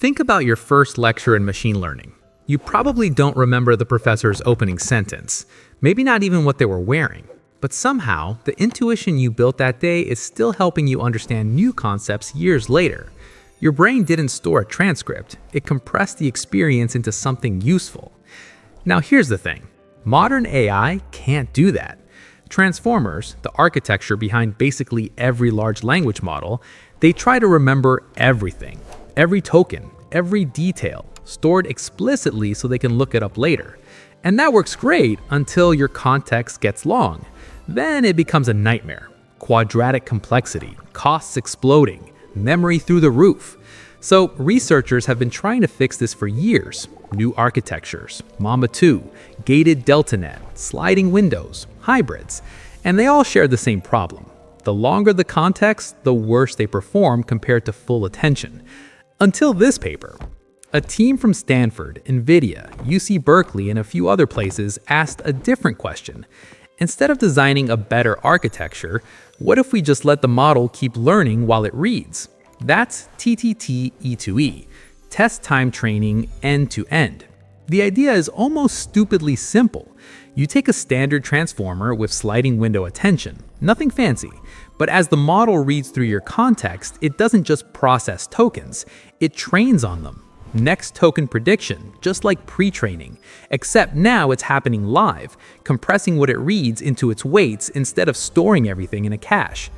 Think about your first lecture in machine learning. You probably don't remember the professor's opening sentence, maybe not even what they were wearing. But somehow, the intuition you built that day is still helping you understand new concepts years later. Your brain didn't store a transcript, it compressed the experience into something useful. Now here's the thing, modern AI can't do that. Transformers, the architecture behind basically every large language model, they try to remember everything, every token, every detail, stored explicitly so they can look it up later. And that works great until your context gets long. Then it becomes a nightmare. Quadratic complexity, costs exploding, memory through the roof. So researchers have been trying to fix this for years. New architectures, Mamba 2, gated DeltaNet, sliding windows, hybrids, and they all share the same problem. The longer the context, the worse they perform compared to full attention. Until this paper. A team from Stanford, NVIDIA, UC Berkeley, and a few other places asked a different question. Instead of designing a better architecture, what if we just let the model keep learning while it reads? That's TTT-E2E, test time training end-to-end. The idea is almost stupidly simple. You take a standard transformer with sliding window attention, nothing fancy, but as the model reads through your context, it doesn't just process tokens, it trains on them. Next token prediction, just like pre-training, except now it's happening live, compressing what it reads into its weights instead of storing everything in a cache.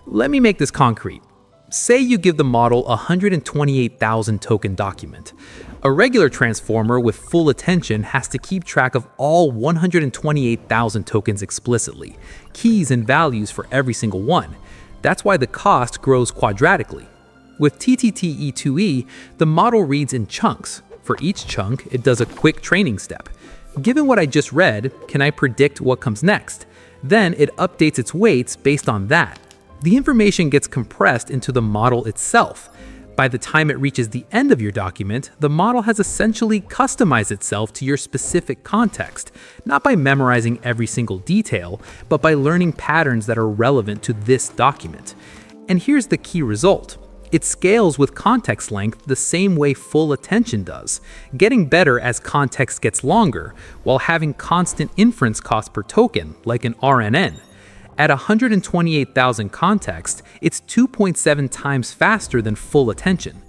Let me make this concrete. Say you give the model a 128,000 token document. A regular transformer with full attention has to keep track of all 128,000 tokens explicitly, keys and values for every single one. That's why the cost grows quadratically. With TTT-E2E, the model reads in chunks. For each chunk, it does a quick training step. Given what I just read, can I predict what comes next? Then it updates its weights based on that. The information gets compressed into the model itself. By the time it reaches the end of your document, the model has essentially customized itself to your specific context, not by memorizing every single detail, but by learning patterns that are relevant to this document. And here's the key result. It scales with context length the same way full attention does, getting better as context gets longer, while having constant inference cost per token, like an RNN. At 128,000 context, it's 2.7 times faster than full attention.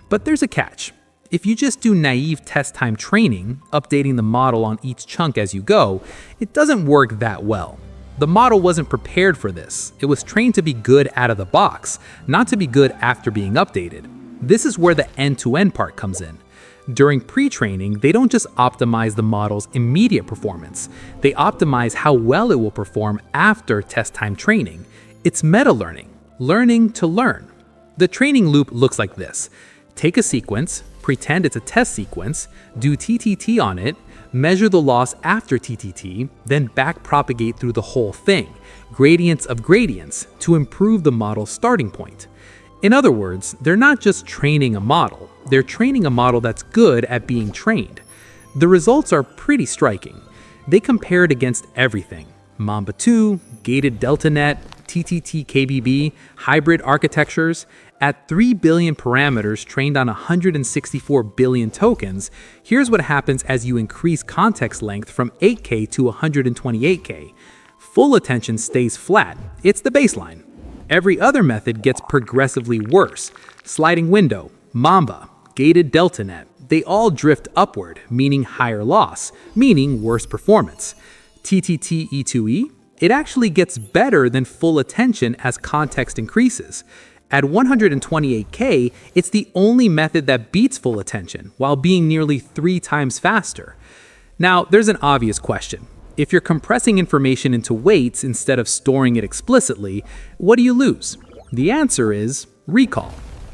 But there's a catch. If you just do naive test time training, updating the model on each chunk as you go, it doesn't work that well. The model wasn't prepared for this. It was trained to be good out of the box, not to be good after being updated. This is where the end-to-end part comes in. During pre-training, they don't just optimize the model's immediate performance. They optimize how well it will perform after test time training. It's meta-learning, learning to learn. The training loop looks like this. Take a sequence, pretend it's a test sequence, do TTT on it, measure the loss after TTT, then back-propagate through the whole thing, gradients of gradients, to improve the model's starting point. In other words, they're not just training a model, they're training a model that's good at being trained. The results are pretty striking. They compared against everything. Mamba 2, gated DeltaNet, TTT-KBB, hybrid architectures. At 3 billion parameters trained on 164 billion tokens, here's what happens as you increase context length from 8K to 128K. Full attention stays flat. It's the baseline. Every other method gets progressively worse. Sliding window, Mamba, gated DeltaNet, they all drift upward, meaning higher loss, meaning worse performance. TTT-E2E, it actually gets better than full attention as context increases. At 128K, it's the only method that beats full attention, while being nearly 3 times faster. Now, there's an obvious question. If you're compressing information into weights instead of storing it explicitly, what do you lose? The answer is recall.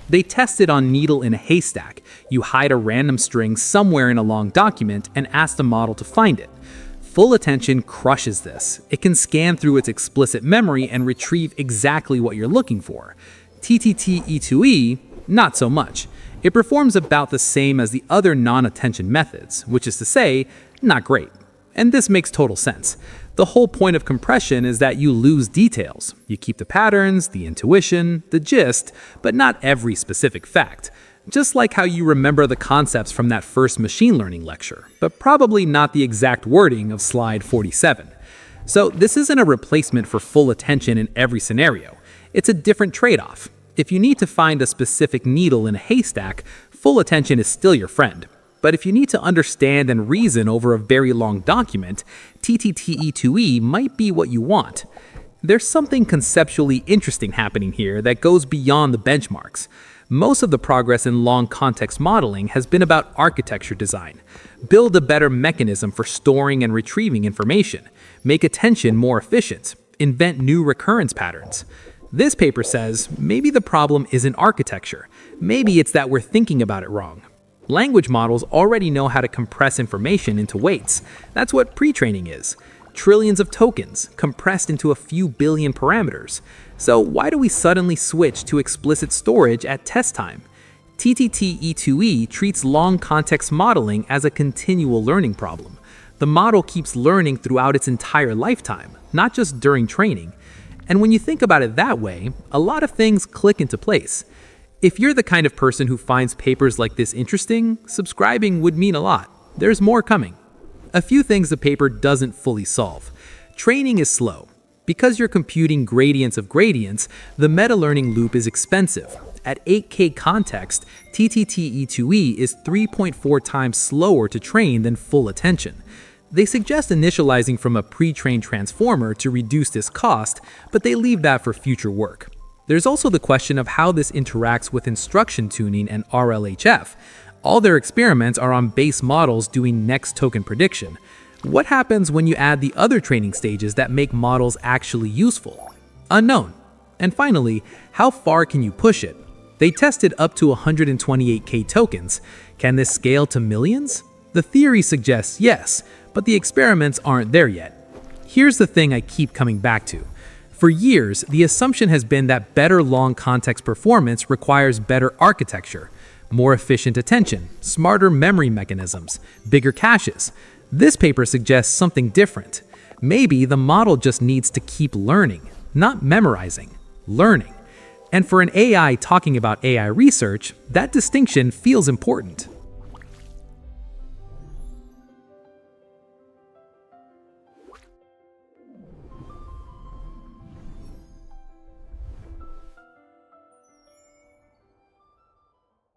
They tested on needle in a haystack. You hide a random string somewhere in a long document and ask the model to find it. Full attention crushes this. It can scan through its explicit memory and retrieve exactly what you're looking for. TTT-E2E, not so much. It performs about the same as the other non-attention methods, which is to say, not great. And this makes total sense. The whole point of compression is that you lose details. You keep the patterns, the intuition, the gist, but not every specific fact. Just like how you remember the concepts from that first machine learning lecture, but probably not the exact wording of slide 47. So this isn't a replacement for full attention in every scenario. It's a different trade-off. If you need to find a specific needle in a haystack, full attention is still your friend. But if you need to understand and reason over a very long document, TTTE2E might be what you want. There's something conceptually interesting happening here that goes beyond the benchmarks. Most of the progress in long context modeling has been about architecture design. Build a better mechanism for storing and retrieving information. Make attention more efficient. Invent new recurrence patterns. This paper says maybe the problem isn't architecture. Maybe it's that we're thinking about it wrong. Language models already know how to compress information into weights. That's what pre-training is. Trillions of tokens compressed into a few billion parameters. So why do we suddenly switch to explicit storage at test time? TTTE2E treats long context modeling as a continual learning problem. The model keeps learning throughout its entire lifetime, not just during training. And when you think about it that way, a lot of things click into place. If you're the kind of person who finds papers like this interesting, subscribing would mean a lot. There's more coming. A few things the paper doesn't fully solve. Training is slow. Because you're computing gradients of gradients, the meta-learning loop is expensive. At 8K context, TTTE2E is 3.4 times slower to train than full attention. They suggest initializing from a pre-trained transformer to reduce this cost, but they leave that for future work. There's also the question of how this interacts with instruction tuning and RLHF. All their experiments are on base models doing next token prediction. What happens when you add the other training stages that make models actually useful? Unknown. And finally, how far can you push it? They tested up to 128K tokens. Can this scale to millions? The theory suggests yes, but the experiments aren't there yet. Here's the thing I keep coming back to. For years, the assumption has been that better long context performance requires better architecture, more efficient attention, smarter memory mechanisms, bigger caches. This paper suggests something different. Maybe the model just needs to keep learning, not memorizing, learning. And for an AI talking about AI research, that distinction feels important.